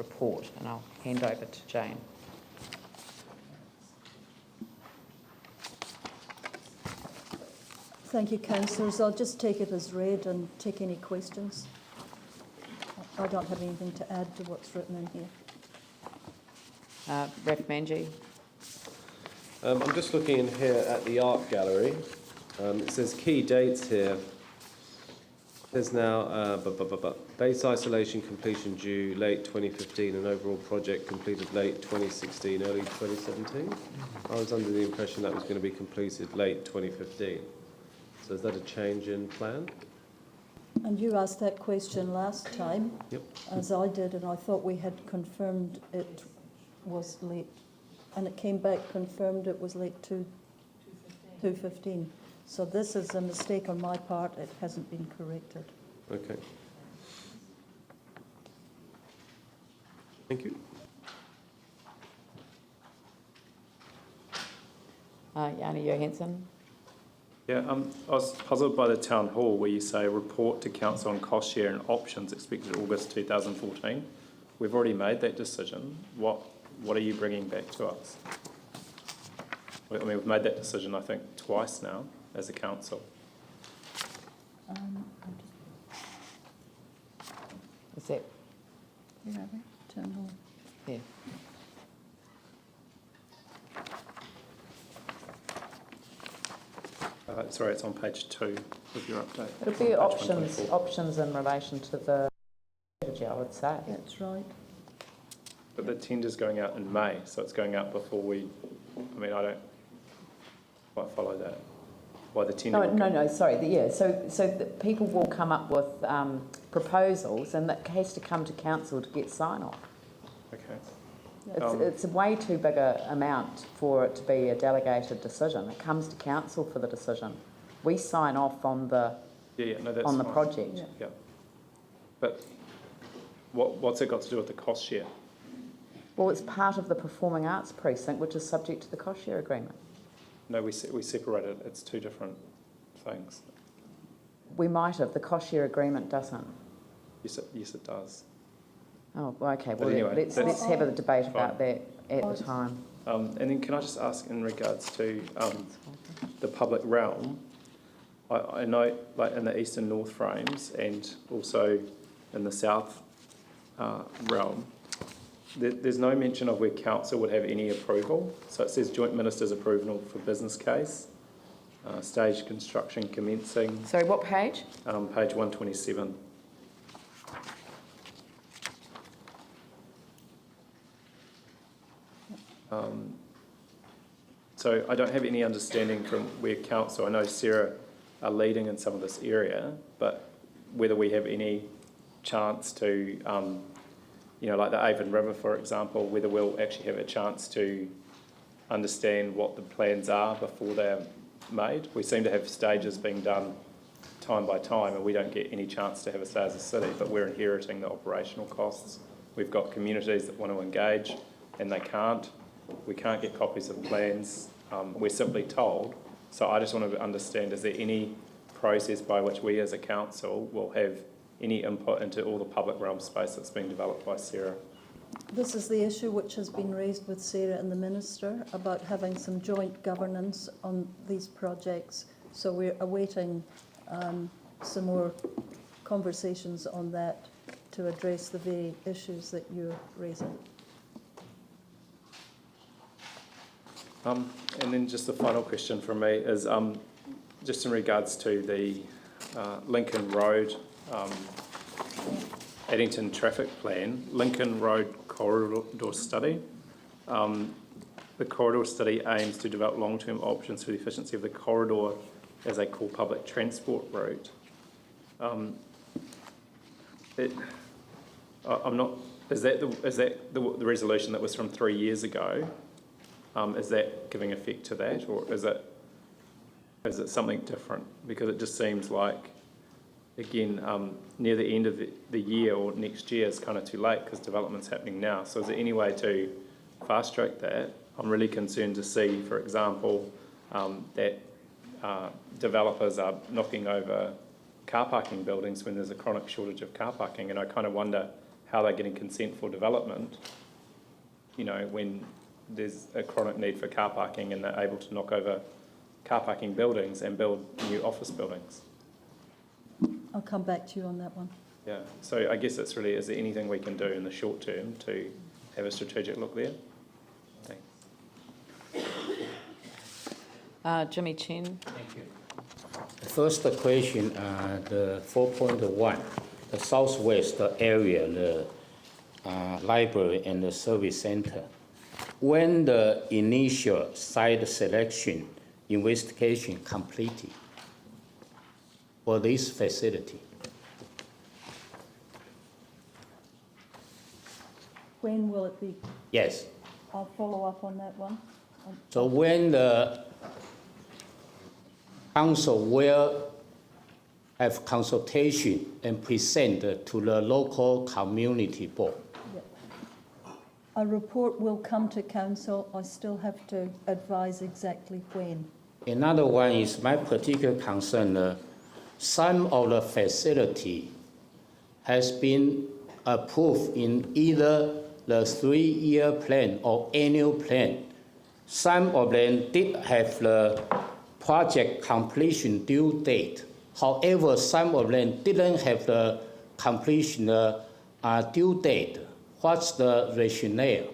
report, and I'll hand over to Jane. Thank you, councillors. I'll just take it as read and take any questions. I don't have anything to add to what's written in here. Raf Manji. I'm just looking in here at the art gallery. It says key dates here. There's now base isolation completion due late 2015 and overall project completed late 2016, early 2017. I was under the impression that was going to be completed late 2015. So is that a change in plan? And you asked that question last time, Yep. as I did, and I thought we had confirmed it was late. And it came back confirmed it was late 2:15. So this is a mistake on my part. It hasn't been corrected. Okay. Thank you. Jana Johansson. Yeah, I was puzzled by the town hall where you say report to council on cost share and options expected August 2014. We've already made that decision. What are you bringing back to us? I mean, we've made that decision, I think, twice now as a council. Is that? Where are we? Town hall. Yeah. Sorry, it's on page 2 of your update. It'll be Page options in relation to the strategy, I would say. That's right. But the tender's going out in May, so it's going out before we... I mean, I don't quite follow that. Why the tender... No, sorry. So the people will come up with proposals, and that has to come to council to get sign-off. Okay. It's a way too big a amount for it to be a delegated decision. It comes to council for the decision. We sign off on the that's on the fine. project. Yeah. But what's it got to do with the cost share? Well, it's part of the performing arts precinct, which is subject to the cost share agreement. No, we separated it. It's two different things. We might have. The cost share agreement doesn't. Yes, it does. Oh, well, okay. Well, anyway, let's have a debate about fine. that at the time. And then can I just ask in regards to the public realm, I know like in the east and north frames and also in the south realm, there's no mention of where council would have any approval. So it says joint minister's approval for business case, stage construction commencing. Sorry, what page? Page 127. So I don't have any understanding from where council, I know Sarah are leading in some of this area, but whether we have any chance to, like the Avon River, for example, whether we'll actually have a chance to understand what the plans are before they're made. We seem to have stages being done time by time, and we don't get any chance to have a say as a city, but we're inheriting the operational costs. We've got communities that want to engage, and they can't. We can't get copies of plans. We're simply told. So I just want to understand, is there any process by which we as a council will have any input into all the public realm space that's being developed by Sarah? This is the issue which has been raised with Sarah and the Minister about having some joint governance on these projects. So we're awaiting some more conversations on that to address the very issues that you're raising. And then just the final question from me is just in regards to the Lincoln Road Addington traffic plan, Lincoln Road corridor study. The corridor study aims to develop long-term options for the efficiency of the corridor as a core public transport route. Is that the resolution that was from 3 years ago? Is that giving effect to that, or is it something different? Because it just seems like, again, near the end of the year or next year is kind of too late because development's happening now. So is there any way to fast track that? I'm really concerned to see, for example, that developers are knocking over car parking buildings when there's a chronic shortage of car parking, and I kind of wonder how they're getting consent for development, when there's a chronic need for car parking and they're able to knock over car parking buildings and build new office buildings. I'll come back to you on that one. Yeah, so I guess it's really, is there anything we can do in the short term to have a strategic look there? Thanks. Jimmy Chen. Thank you. First question, the 4.1, the southwest area, the library and the service center. When the initial site selection investigation completed for this facility? When will it be? Yes. I'll follow up on that one. So when the council will have consultation and present to the local community board? Yep. A report will come to council. I still have to advise exactly when. Another one is my particular concern. Some of the facility has been approved in either the 3-year plan or annual plan. Some of them did have the project completion due date. However, some of them didn't have the completion due date. What's the rationale?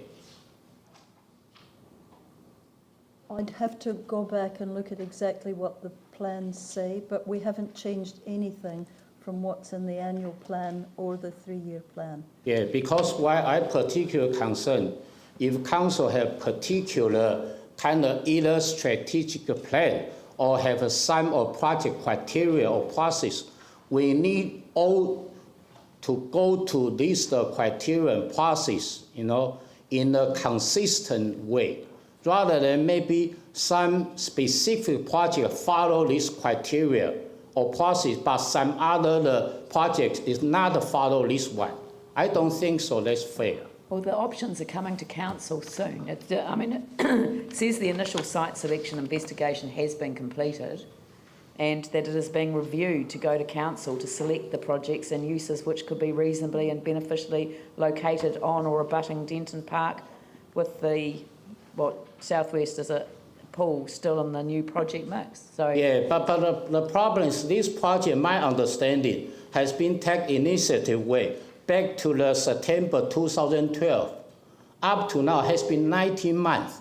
I'd have to go back and look at exactly what the plans say, but we haven't changed anything from what's in the annual plan or the 3-year plan. Yeah, because why I'm particularly concerned, if council have particular kind of either strategic plan or have a some of project criteria or process, we need all to go to this criteria and process, in a consistent way, rather than maybe some specific project follow this criteria or process, but some other project is not follow this one. I don't think so. That's fair. Well, the options are coming to council soon. It says the initial site selection investigation has been completed and that it is being reviewed to go to council to select the projects and uses which could be reasonably and beneficially located on or abutting Denton Park with the, southwest is a pool still in the new project mix. So yeah, but the problem is this project, my understanding, has been taken initiative way back to the September 2012. Up to now has been 19 months,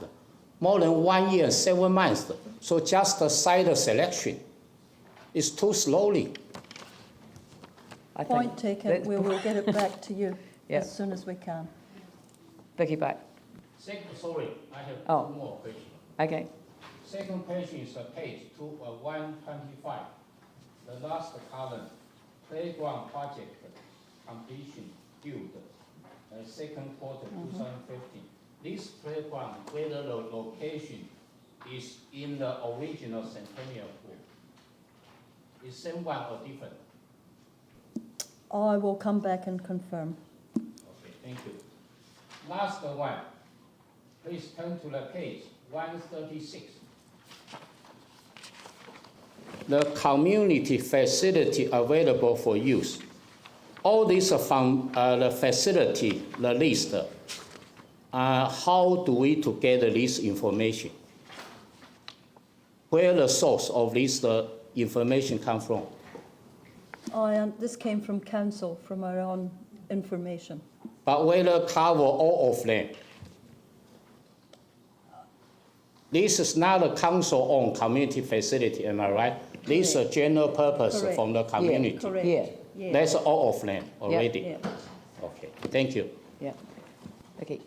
more than 1 year and 7 months. So just the site selection is too slowly. I think Point taken. We will get it back to you Yeah. as soon as we can. Vicky back. Sorry, I have Oh. 2 more questions. Okay. Second question is page 125. The last column, playground project completion due second quarter 2015. This playground, whether the location is in the original Centennial Pool, is same one or different? I will come back and confirm. Okay, thank you. Last one, please turn to the page 136. The community facility available for use. All these from the facility, the list. How do we to get this information? Where the source of this information come from? This came from council, from our own information. But whether cover all of them. This is not a council-owned community facility, am I right? This is a general purpose Correct. from the community. Correct. Yeah. Yeah. That's all of them already. Yeah. Okay, thank you. Yeah. Okay.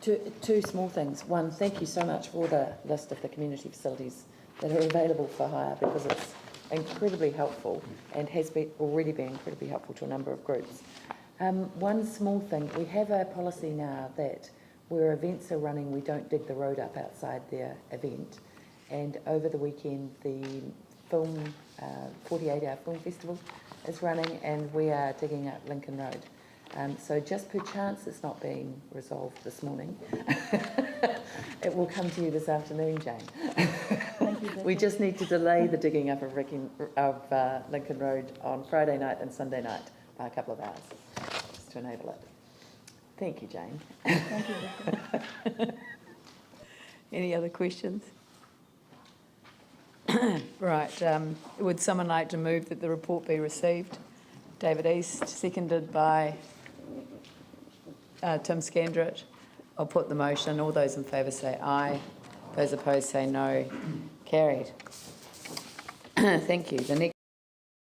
Two small things. One, thank you so much for the list of the community facilities that are available for hire, because it's incredibly helpful and has already been incredibly helpful to a number of groups. One small thing, we have a policy now that where events are running, we don't dig the road up outside their event. And over the weekend, the 48-hour film festival is running, and we are digging up Lincoln Road. So just per chance it's not being resolved this morning, it will come to you this afternoon, Jane. Thank you, Vicky. We just need to delay the digging up of Lincoln Road on Friday night and Sunday night by a couple of hours, just to enable it. Thank you, Jane. Thank you. Any other questions? Right, would someone like to move that the report be received? David East, seconded by Tim Scandrett. I'll put the motion. All those in favour say aye. Those opposed say no. Carried. Thank you. The next